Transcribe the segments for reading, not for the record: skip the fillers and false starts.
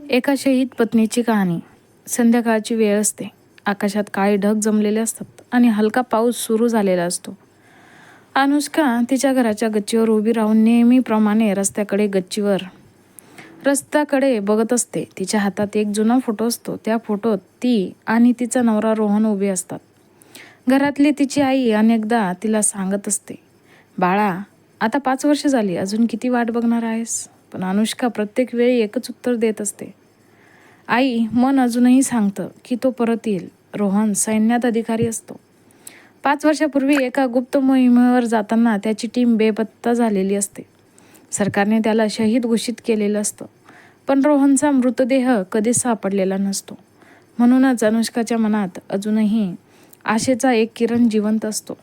एका शहीद पत्नीची कहाणी. संध्याकाळची वेळ असते. आकाशात काळे ढग जमलेले असतात आणि हलका पाऊस सुरू झालेला असतो. अनुष्का तिच्या घराच्या गच्चीवर उभी राहून नेहमीप्रमाणे रस्त्याकडे बघत असते. तिच्या हातात एक जुना फोटो असतो. त्या फोटोत ती आणि तिचा नवरा रोहन उभे असतात. घरातली तिची आई अनेकदा तिला सांगत असते, बाळा, आता 5 वर्ष झाली, अजून किती वाट बघणार आहेस? पण अनुष्का प्रत्येक वेळी एकच उत्तर देत असते, आई, मन अजूनही सांगतं की तो परत येईल. रोहन सैन्यात अधिकारी असतो. 5 वर्षापूर्वी एका गुप्त मोहिमेवर जाताना त्याची टीम बेपत्ता झालेली असते. सरकारने त्याला शहीद घोषित केलेलं असतं. पण रोहनचा मृतदेह कधीच सापडलेला नसतो. म्हणूनच अनुष्काच्या मनात अजूनही आशेचा एक किरण जिवंत असतो.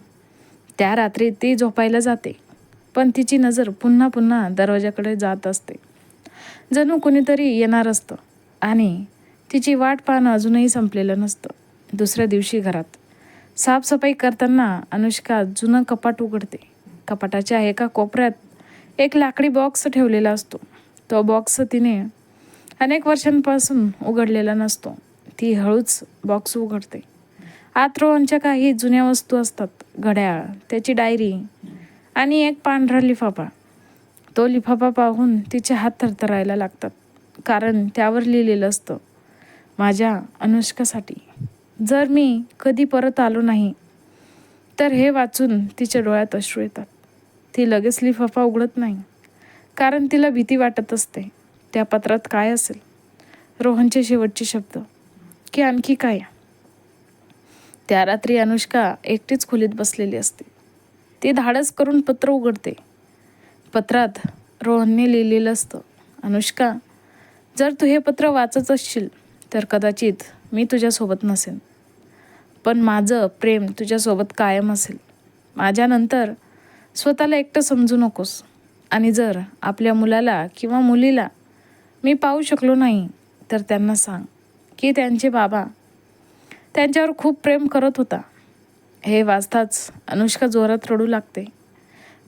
त्या रात्री ती झोपायला जाते, पण तिची नजर पुन्हा पुन्हा दरवाजाकडे जात असते. जणू कुणीतरी येणार असतं आणि तिची वाट पाहणं अजूनही संपलेलं नसतं. दुसऱ्या दिवशी घरात साफसफाई करताना अनुष्का जुनं कपाट उघडते. कपाटाच्या एका कोपऱ्यात एक लाकडी बॉक्स ठेवलेला असतो. तो बॉक्स तिने अनेक वर्षांपासून उघडलेला नसतो. ती हळूच बॉक्स उघडते. आत रोहनच्या काही जुन्या वस्तू असतात. घड्याळ, त्याची डायरी आणि एक पांढरा लिफाफा. तो लिफाफा पाहून तिचे हात थरथरायला लागतात, कारण त्यावर लिहिलेलं असतं, माझ्या अनुष्कासाठी. जर मी कधी परत आलो नाही तर. हे वाचून तिच्या डोळ्यात अश्रू येतात. ती लगेच लिफाफा उघडत नाही, कारण तिला भीती वाटत असते. त्या पत्रात काय असेल? रोहनचे शेवटचे शब्द की आणखी काय? त्या रात्री अनुष्का एकटीच खोलीत बसलेली असते. ती धाडस करून पत्र उघडते. पत्रात रोहनने लिहिलेलं असतं, अनुष्का, जर तू हे पत्र वाचत असशील तर कदाचित मी तुझ्यासोबत नसेन, पण माझं प्रेम तुझ्यासोबत कायम असेल. माझ्यानंतर स्वतःला एकटं समजू नकोस. आणि जर आपल्या मुलाला किंवा मुलीला मी पाहू शकलो नाही तर त्यांना सांग की त्यांचे बाबा त्यांच्यावर खूप प्रेम करत होता. हे वाचताच अनुष्का जोरात रडू लागते,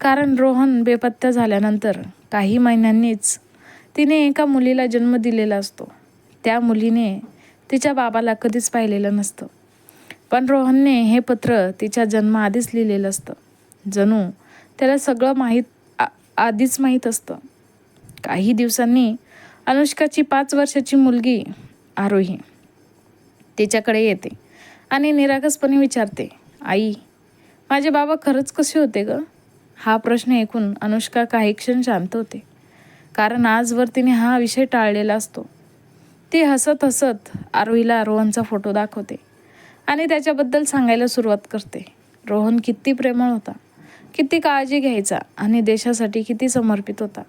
कारण रोहन बेपत्ता झाल्यानंतर काही महिन्यांनीच तिने एका मुलीला जन्म दिलेला असतो. त्या मुलीने तिच्या बाबाला कधीच पाहिलेलं नसतं. पण रोहनने हे पत्र तिच्या जन्माआधीच लिहिलेलं असतं. जणू त्याला सगळं आधीच माहीत असतं. काही दिवसांनी अनुष्काची 5 वर्षाची मुलगी आरोही तिच्याकडे येते आणि निरागसपणे विचारते, आई, माझे बाबा खरंच कसे होते ग? हा प्रश्न ऐकून अनुष्का काही क्षण शांत होते, कारण आजवर तिने हा विषय टाळलेला असतो. ती हसत हसत आरोहीला रोहनचा फोटो दाखवते आणि त्याच्याबद्दल सांगायला सुरुवात करते. रोहन किती प्रेमळ होता, किती काळजी घ्यायचा आणि देशासाठी किती समर्पित होता.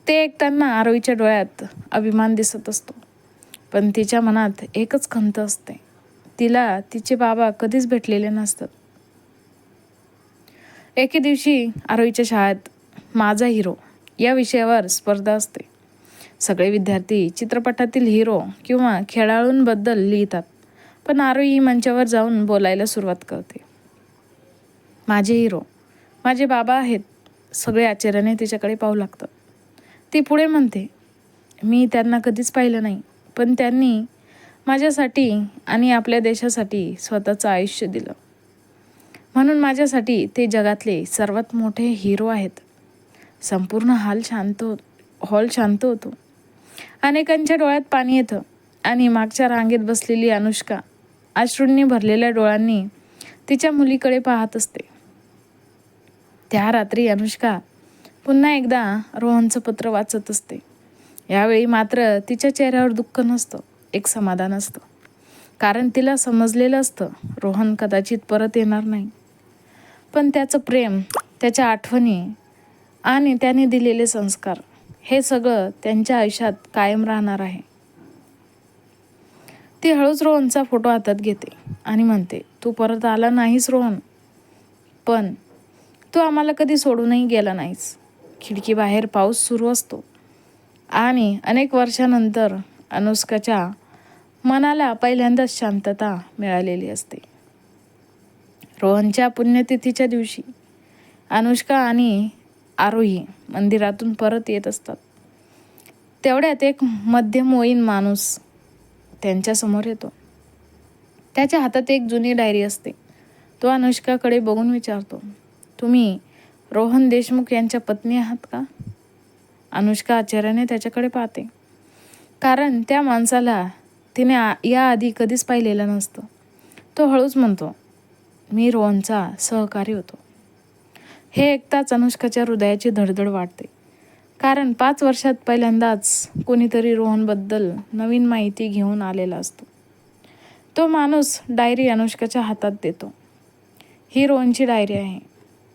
ते ऐकताना आरोहीच्या डोळ्यात अभिमान दिसत असतो. पण तिच्या मनात एकच खंत असते, तिला तिचे बाबा कधीच भेटलेले नसतात. एके दिवशी आरोहीच्या शाळेत माझा हिरो या विषयावर स्पर्धा असते. सगळे विद्यार्थी चित्रपटातील हिरो किंवा खेळाडूंबद्दल लिहितात, पण आरोही मंचावर जाऊन बोलायला सुरुवात करते. माझे हिरो माझे बाबा आहेत. सगळे आश्चर्याने तिच्याकडे पाहू लागतात. ती पुढे म्हणते, मी त्यांना कधीच पाहिलं नाही, पण त्यांनी माझ्यासाठी आणि आपल्या देशासाठी स्वतःचं आयुष्य दिलं. म्हणून माझ्यासाठी ते जगातले सर्वात मोठे हिरो आहेत. संपूर्ण हॉल शांत होतो. अनेकांच्या डोळ्यात पाणी येतं आणि मागच्या रांगेत बसलेली अनुष्का अश्रूंनी भरलेल्या डोळ्यांनी तिच्या मुलीकडे पाहत असते. त्या रात्री अनुष्का पुन्हा एकदा रोहनचं पत्र वाचत असते. यावेळी मात्र तिच्या चेहऱ्यावर दुःख नसतं, एक समाधान असतं. कारण तिला समजलेलं असतं, रोहन कदाचित परत येणार नाही, पण त्याचं प्रेम, त्याच्या आठवणी आणि त्याने दिलेले संस्कार, हे सगळं त्यांच्या आयुष्यात कायम राहणार आहे. ती हळूच रोहनचा फोटो हातात घेते आणि म्हणते, तू परत आला नाहीस रोहन, पण तू आम्हाला कधी सोडूनही गेला नाहीस. खिडकीबाहेर पाऊस सुरू असतो आणि अनेक वर्षानंतर अनुष्काच्या मनाला पहिल्यांदाच शांतता मिळालेली असते. रोहनच्या पुण्यतिथीच्या दिवशी अनुष्का आणि आरोही मंदिरातून परत येत असतात. तेवढ्यात एक मध्यमवयीन माणूस त्यांच्यासमोर येतो. त्याच्या हातात एक जुनी डायरी असते. तो अनुष्काकडे बघून विचारतो, तुम्ही रोहन देशमुख यांच्या पत्नी आहात का? अनुष्का आश्चर्याने त्याच्याकडे पाहते, कारण त्या माणसाला तिने याआधी कधीच पाहिलेलं नसतं. तो हळूच म्हणतो, मी रोहनचा सहकारी होतो. हे ऐकताच अनुष्काच्या हृदयाची धडधड वाढते, कारण 5 वर्षात पहिल्यांदाच कोणीतरी रोहनबद्दल नवीन माहिती घेऊन आलेला असतो. तो माणूस डायरी अनुष्काच्या हातात देतो. ही रोहनची डायरी आहे.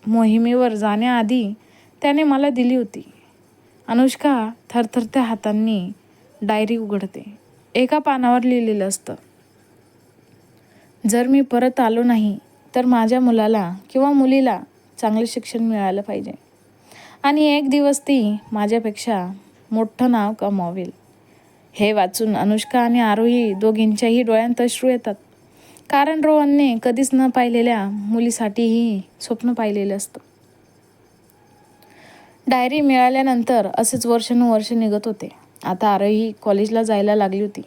मोहिमेवर जाण्याआधी त्याने मला दिली होती. अनुष्का थरथरत्या हातांनी डायरी उघडते. एका पानावर लिहिलेलं असतं, जर मी परत आलो नाही तर माझ्या मुलाला किंवा मुलीला चांगले शिक्षण मिळालं पाहिजे आणि एक दिवस ती माझ्यापेक्षा मोठं नाव कमावेल. हे वाचून अनुष्का आणि आरोही दोघींच्याही डोळ्यांत अश्रू येतात, कारण रोहनने कधीच न पाहिलेल्या मुलीसाठीही स्वप्न पाहिलेलं असतं. डायरी मिळाल्यानंतर असेच वर्षानुवर्ष निघत होते. आता आरोही कॉलेजला जायला लागली होती,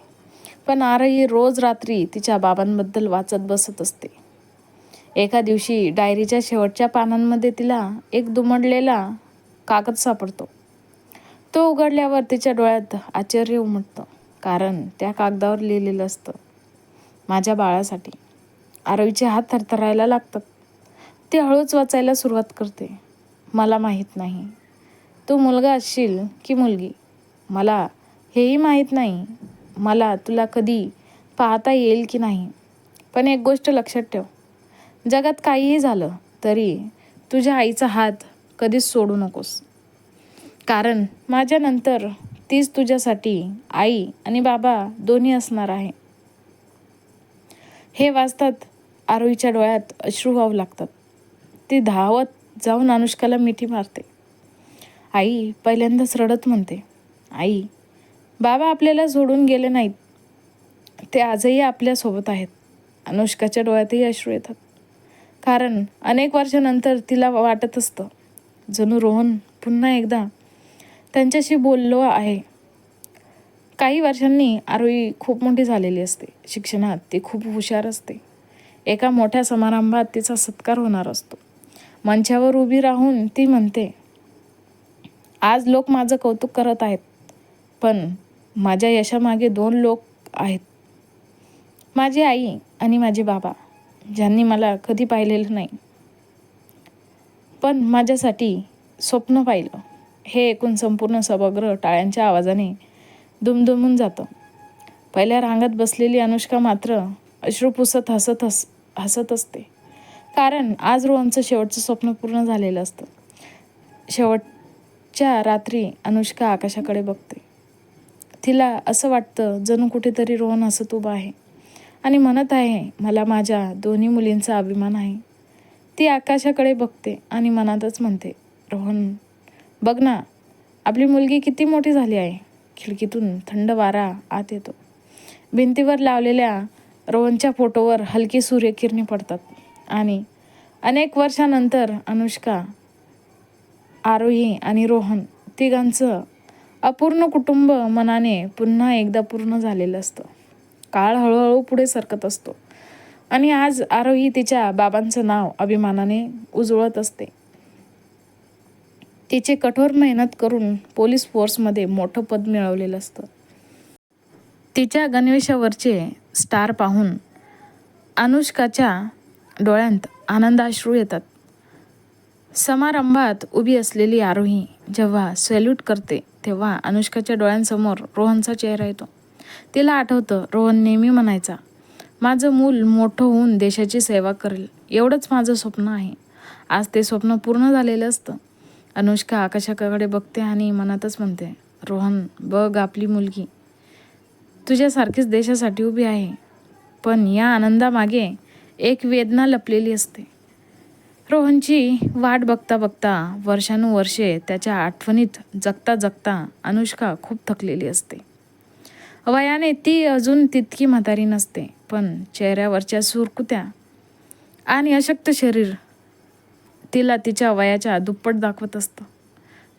पण आरोही रोज रात्री तिच्या बाबांबद्दल वाचत बसत असते. एका दिवशी डायरीच्या शेवटच्या पानांमध्ये तिला एक दुमडलेला कागद सापडतो. तो उघडल्यावर तिच्या डोळ्यात आश्चर्य उमटतं, कारण त्या कागदावर लिहिलेलं असतं, माझ्या बाळासाठी. आरोहीचे हात थरथरायला लागतात. ती हळूच वाचायला सुरुवात करते. मला माहीत नाही तू मुलगा असशील की मुलगी, मला हेही माहीत नाही मला तुला कधी पाहता येईल की नाही, पण एक गोष्ट लक्षात ठेव, जगात काहीही झालं तरी तुझ्या आईचा हात कधीच सोडू नकोस, कारण माझ्यानंतर तीच तुझ्यासाठी आई आणि बाबा दोन्ही असणार आहे. हे वाचतात आरोहीच्या डोळ्यात अश्रू वाहू लागतात. ती धावत जाऊन अनुष्काला मिठी मारते. आई पहिल्यांदाच रडत म्हणते, आई, बाबा आपल्याला सोडून गेले नाहीत, ते आजही आपल्यासोबत आहेत. अनुष्काच्या डोळ्यातही अश्रू येतात, कारण अनेक वर्षानंतर तिला वाटत असतं जणू रोहन पुन्हा एकदा त्यांच्याशी बोललो आहे. काही वर्षांनी आरोही खूप मोठी झालेली असते. शिक्षणात ती खूप हुशार असते. एका मोठ्या समारंभात तिचा सत्कार होणार असतो. मंचावर उभी राहून ती म्हणते, आज लोक माझं कौतुक करत आहेत, पण माझ्या यशामागे 2 लोक आहेत, माझी आई आणि माझे बाबा, ज्यांनी मला कधी पाहिलेलं नाही पण माझ्यासाठी स्वप्न पाहिलं. हे ऐकून संपूर्ण सभागृह टाळ्यांच्या आवाजाने दुमदुमून जातं. पहिल्या रांगात बसलेली अनुष्का मात्र अश्रू पुसत हसत असते, कारण आज रोहनचं शेवटचं स्वप्न पूर्ण झालेलं असतं. शेवटच्या रात्री अनुष्का आकाशाकडे बघते. तिला असं वाटतं जणू कुठेतरी रोहन हसत उभा आहे आणि म्हणत आहे, मला माझ्या दोन्ही मुलींचा अभिमान आहे. ती आकाशाकडे बघते आणि मनातच म्हणते, रोहन बघ ना, आपली मुलगी किती मोठी झाली आहे. खिडकीतून थंड वारा आत येतो. भिंतीवर लावलेल्या रोहनच्या फोटोवर हलकी सूर्यकिरणे पडतात आणि अनेक वर्षानंतर अनुष्का, आरोही आणि रोहन तिघांचं अपूर्ण कुटुंब मनाने पुन्हा एकदा पूर्ण झालेलं असतं. काळ हळूहळू पुढे सरकत असतो आणि आज आरोही तिच्या बाबांचं नाव अभिमानाने उजळत असते. तिचे कठोर मेहनत करून पोलीस फोर्समध्ये मोठं पद मिळवलेलं असतं. तिच्या गणवेशावरचे स्टार पाहून अनुष्काच्या डोळ्यांत आनंदाश्रू येतात. समारंभात उभी असलेली आरोही जेव्हा सॅल्यूट करते तेव्हा अनुष्काच्या डोळ्यांसमोर रोहनचा चेहरा येतो. तिला आठवतं, रोहन नेहमी म्हणायचा, माझं मूल मोठं होऊन देशाची सेवा करेल, एवढंच माझं स्वप्न आहे. आज ते स्वप्न पूर्ण झालेलं असतं. अनुष्का आकाशाकडे बघते आणि मनातच म्हणते, रोहन बघ, आपली मुलगी तुझ्यासारखीच देशासाठी उभी आहे. पण या आनंदामागे एक वेदना लपलेली असते. रोहनची वाट बघता बघता वर्षानुवर्षे त्याच्या आठवणीत जगता जगता अनुष्का खूप थकलेली असते. वयाने ती अजून तितकी म्हातारी नसते, पण चेहऱ्यावरच्या सुरकुत्या आणि अशक्त शरीर तिला तिच्या वयाच्या दुप्पट दाखवत असतं,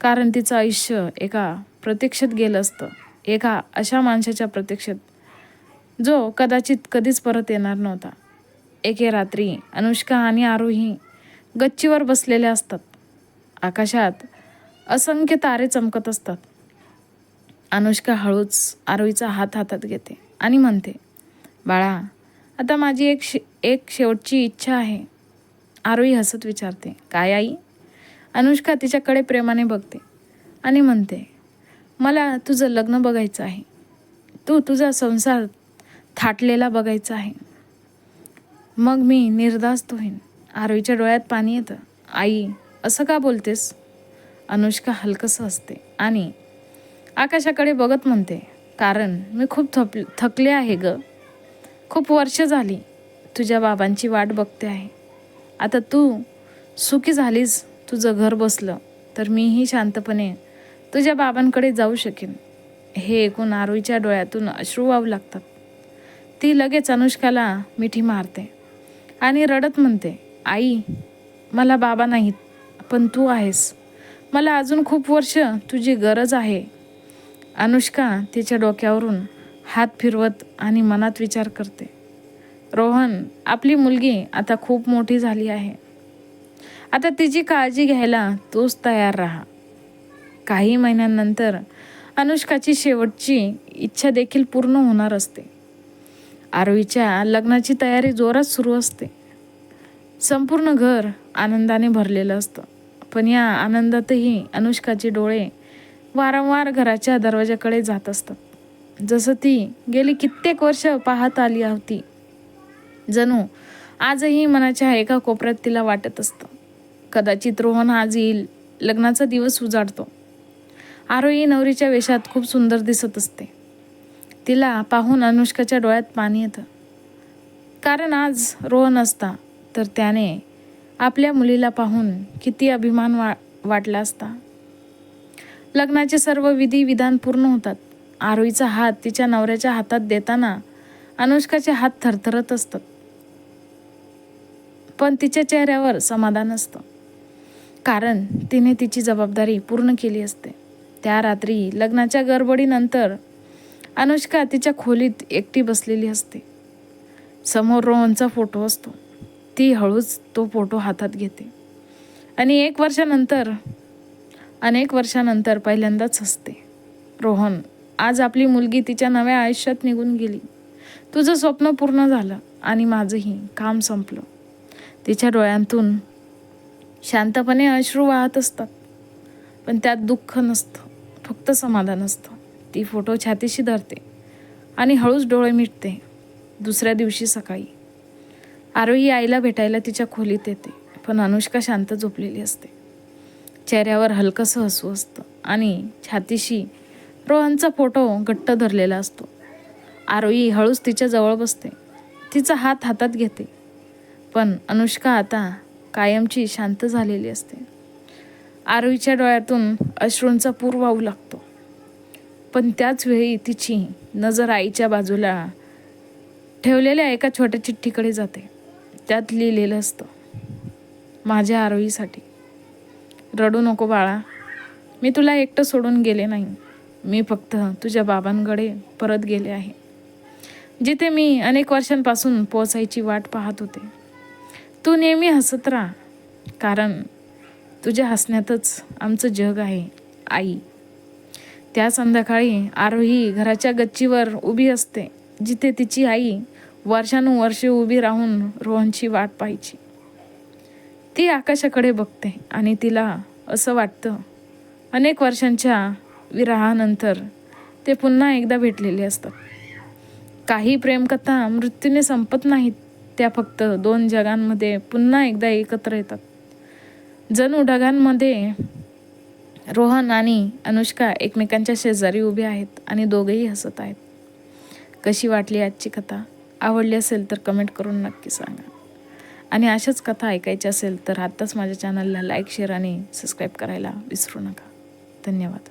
कारण तिचं आयुष्य एका प्रतीक्षेत गेलं असतं, एका अशा माणसाच्या प्रतीक्षेत जो कदाचित कधीच परत येणार नव्हता. एके रात्री अनुष्का आणि आरोही गच्चीवर बसलेल्या असतात. आकाशात असंख्य तारे चमकत असतात. अनुष्का हळूच आरोहीचा हात हातात घेते आणि म्हणते, बाळा, आता माझी एक शेवटची इच्छा आहे. आरोही हसत विचारते, काय आई? अनुष्का तिच्याकडे प्रेमाने बघते आणि म्हणते, मला तुझं लग्न बघायचं आहे. तुझा संसार थाटलेला बघायचा आहे. मग मी निर्धास्त होईन. आरोहीच्या डोळ्यात पाणी येतं. आई, असं का बोलतेस? अनुष्का हलकंसं हसते आणि आकाशाकडे बघत म्हणते, कारण मी खूप थकले आहे ग. खूप वर्ष झाली तुझ्या बाबांची वाट बघते आहे. आता तू सुखी झालीस, तुझं घर बसलं, तर मीही शांतपणे तुझ्या बाबांकडे जाऊ शकेन. हे ऐकून आरोहीच्या डोळ्यातून अश्रू वाहू लागतात. ती लगेच अनुष्काला मिठी मारते आणि रडत म्हणते, आई, मला बाबा नाहीत, पण तू आहेस. मला अजून खूप वर्ष तुझी गरज आहे. अनुष्का तिच्या डोक्यावरून हात फिरवत आणि मनात विचार करते, रोहन, आपली मुलगी आता खूप मोठी झाली आहे. आता तिची काळजी घ्यायला तूच तयार राहा. काही महिन्यांनंतर अनुष्काची शेवटची इच्छा देखील पूर्ण होणार असते. आरोहीच्या लग्नाची तयारी जोरात सुरू असते. संपूर्ण घर आनंदाने भरलेलं असतं. पण या आनंदातही अनुष्काचे डोळे वारंवार घराच्या दरवाजाकडे जात असतात, जसं ती गेली कित्येक वर्ष पाहत आली होती. जणू आजही मनाच्या एका कोपऱ्यात तिला वाटत असतं, कदाचित रोहन आज येईल. लग्नाचा दिवस उजाडतो. आरोही नवरीच्या वेशात खूप सुंदर दिसत असते. तिला पाहून अनुष्काच्या डोळ्यात पाणी येतं, कारण आज रोहन असता तर त्याने आपल्या मुलीला पाहून किती अभिमान वाटला असता. लग्नाचे सर्व विधी विधान पूर्ण होतात. आरोहीचा हात तिच्या नवऱ्याच्या हातात देताना अनुष्काचे हात थरथरत असतात, पण तिच्या चेहऱ्यावर समाधान असतं, कारण तिने तिची जबाबदारी पूर्ण केली असते. त्या रात्री लग्नाच्या गडबडीनंतर अनुष्का तिच्या खोलीत एकटी बसलेली असते. समोर रोहनचा फोटो असतो. ती हळूच तो फोटो हातात घेते आणि अनेक वर्षानंतर पहिल्यांदाच हसते. रोहन, आज आपली मुलगी तिच्या नव्या आयुष्यात निघून गेली. तुझं स्वप्न पूर्ण झालं आणि माझंही काम संपलं. तिच्या डोळ्यांतून शांतपणे अश्रू वाहत असतात, पण त्यात दुःख नसतं, फक्त समाधान असतं. ती फोटो छातीशी धरते आणि हळूच डोळे मिटते. दुसऱ्या दिवशी सकाळी आरोही आईला भेटायला तिच्या खोलीत येते, पण अनुष्का शांत झोपलेली असते. चेहऱ्यावर हलकंसं हसू असतं आणि छातीशी रोहनचा फोटो घट्ट धरलेला असतो. आरोही हळूच तिच्या जवळ बसते, तिचा हात हातात घेते, पण अनुष्का आता कायमची शांत झालेली असते. आरोहीच्या डोळ्यातून अश्रूंचा पूर वाहू लागतो, पण त्याच वेळी तिची नजर आईच्या बाजूला ठेवलेल्या एका छोट्या चिठ्ठीकडे जाते. त्यात लिहिलेलं असतं, माझ्या आरोहीसाठी, रडू नको बाळा, मी तुला एकटं सोडून गेले नाही. मी फक्त तुझ्या बाबांकडे परत गेले आहे, जिथे मी अनेक वर्षांपासून पोचायची वाट पाहत होते. तू नेहमी हसत राहा, कारण तुझ्या हसण्यातच आमचं जग आहे आई. त्या संध्याकाळी आरोही घराच्या गच्चीवर उभी असते, जिथे तिची आई वर्षानुवर्षे उभी राहून रोहनची वाट पाहायची. ती आकाशाकडे बघते आणि तिला असं वाटतं, अनेक वर्षांच्या विरहानंतर ते पुन्हा एकदा भेटलेले असतात. काही प्रेमकथा मृत्यूने संपत नाहीत, त्या फक्त दोन जगांमध्ये पुन्हा एकदा एकत्र येतात. जणू ढगांमध्ये रोहन आणि अनुष्का एकमेकांच्या शेजारी उभे आहेत आणि दोघेही हसत आहेत. कशी वाटली आजची कथा? आवडली असेल तर कमेंट करून नक्की सांगा. आणि अशाच कथा ऐकायच्या असेल तर आत्ताच माझ्या चॅनलला लाईक, शेअर आणि सबस्क्राईब करायला विसरू नका. धन्यवाद.